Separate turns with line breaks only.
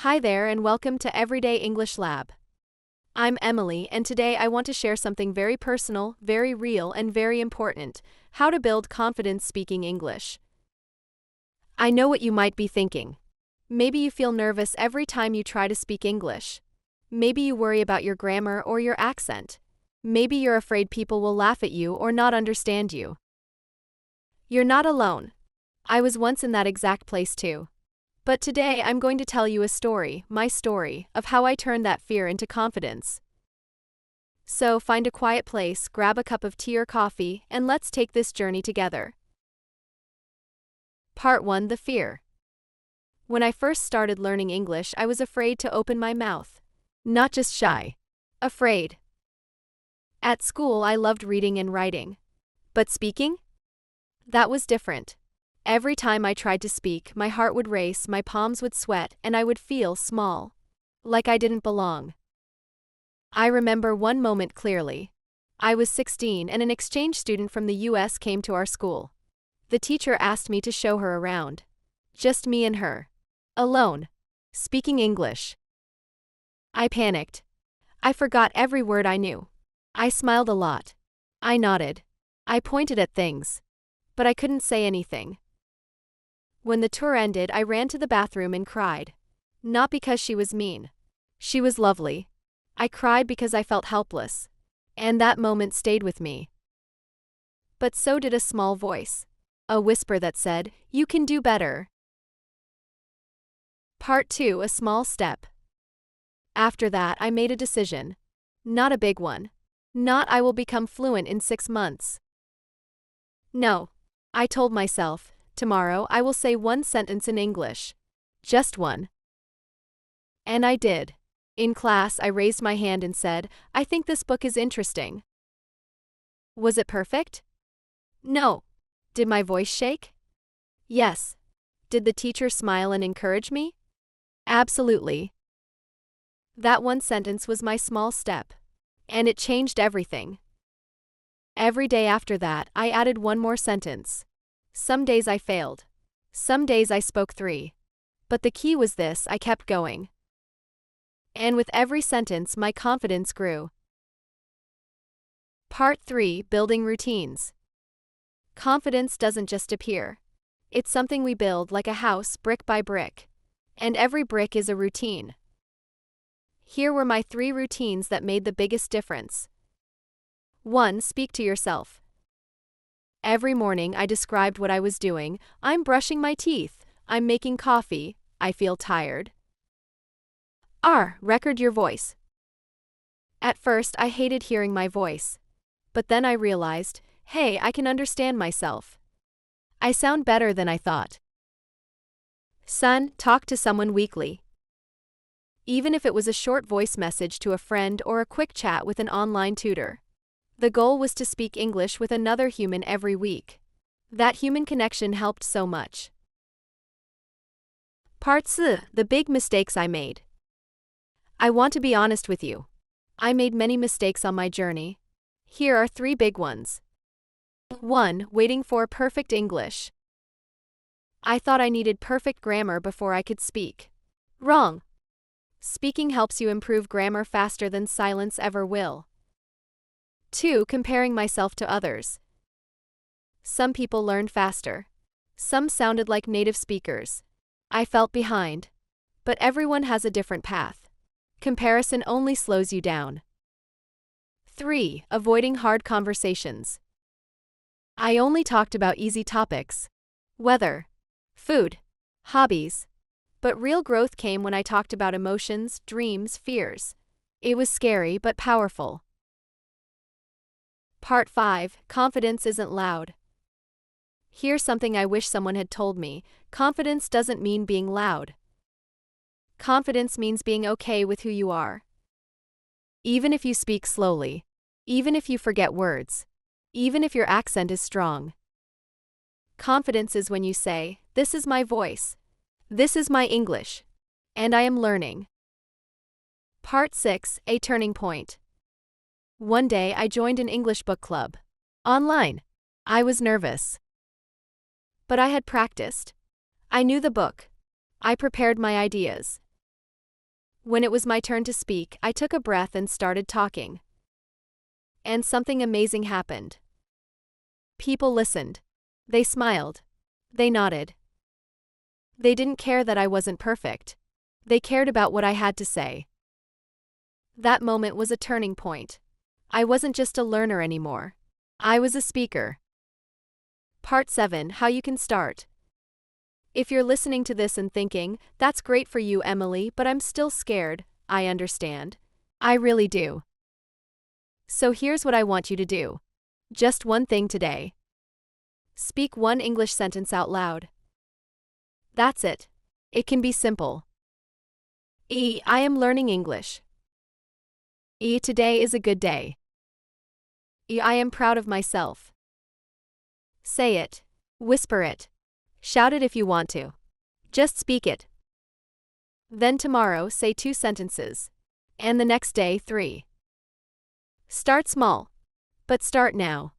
Hi there and welcome to Everyday English Lab. I'm Emily and today I want to share something very personal, very real, and very important: how to build confidence speaking English. I know what you might be thinking. Maybe you feel nervous every time you try to speak English. Maybe you worry about your grammar or your accent. Maybe you're afraid people will laugh at you or not understand you. You're not alone. I was once in that exact place too. But today I'm going to tell you a story, my story, of how I turned that fear into confidence. So find a quiet place, grab a cup of tea or coffee, and let's take this journey together. Part 1: The Fear. When I first started learning English, I was afraid to open my mouth. Not just shy. Afraid. At school, I loved reading and writing. But speaking? That was different. Every time I tried to speak, my heart would race, my palms would sweat, and I would feel small. Like I didn't belong. I remember one moment clearly. I was 16 and an exchange student from the US came to our school. The teacher asked me to show her around. Just me and her. Alone. Speaking English. I panicked. I forgot every word I knew. I smiled a lot. I nodded. I pointed at things. But I couldn't say anything. When the tour ended, I ran to the bathroom and cried. Not because she was mean. She was lovely. I cried because I felt helpless. And that moment stayed with me. But so did a small voice. A whisper that said, "You can do better." Part 2: A Small Step. After that, I made a decision. Not a big one. Not I will become fluent in 6 months. No. I told myself, tomorrow I will say one sentence in English. Just one. And I did. In class, I raised my hand and said, "I think this book is interesting." Was it perfect? No. Did my voice shake? Yes. Did the teacher smile and encourage me? Absolutely. That one sentence was my small step. And it changed everything. Every day after that, I added one more sentence. Some days I failed. Some days I spoke 3. But the key was this: I kept going. And with every sentence, my confidence grew. Part 3: Building Routines. Confidence doesn't just appear. It's something we build like a house, brick by brick. And every brick is a routine. Here were my 3 routines that made the biggest difference. 1. Speak to yourself. Every morning I described what I was doing. I'm brushing my teeth. I'm making coffee. I feel tired. Record your voice. At first I hated hearing my voice. But then I realized, hey, I can understand myself. I sound better than I thought. Son, talk to someone weekly. Even if it was a short voice message to a friend or a quick chat with an online tutor. The goal was to speak English with another human every week. That human connection helped so much. Part 4: The Big Mistakes I Made. I want to be honest with you. I made many mistakes on my journey. Here are 3 big ones. 1. Waiting for perfect English. I thought I needed perfect grammar before I could speak. Wrong. Speaking helps you improve grammar faster than silence ever will. 2. Comparing myself to others. Some people learned faster. Some sounded like native speakers. I felt behind. But everyone has a different path. Comparison only slows you down. 3. Avoiding hard conversations. I only talked about easy topics. Weather. Food. Hobbies. But real growth came when I talked about emotions, dreams, fears. It was scary but powerful. Part 5: Confidence Isn't Loud. Here's something I wish someone had told me. Confidence doesn't mean being loud. Confidence means being okay with who you are. Even if you speak slowly. Even if you forget words. Even if your accent is strong. Confidence is when you say, "This is my voice. This is my English. And I am learning." Part 6: A Turning Point. One day I joined an English book club. Online. I was nervous. But I had practiced. I knew the book. I prepared my ideas. When it was my turn to speak, I took a breath and started talking. And something amazing happened. People listened. They smiled. They nodded. They didn't care that I wasn't perfect. They cared about what I had to say. That moment was a turning point. I wasn't just a learner anymore. I was a speaker. Part 7: How you can start. If you're listening to this and thinking, "That's great for you, Emily, but I'm still scared," I understand. I really do. So here's what I want you to do. Just one thing today. Speak one English sentence out loud. That's it. It can be simple. I am learning English. Today is a good day. I am proud of myself. Say it. Whisper it. Shout it if you want to. Just speak it. Then tomorrow, say 2 sentences. And the next day, 3. Start small. But start now.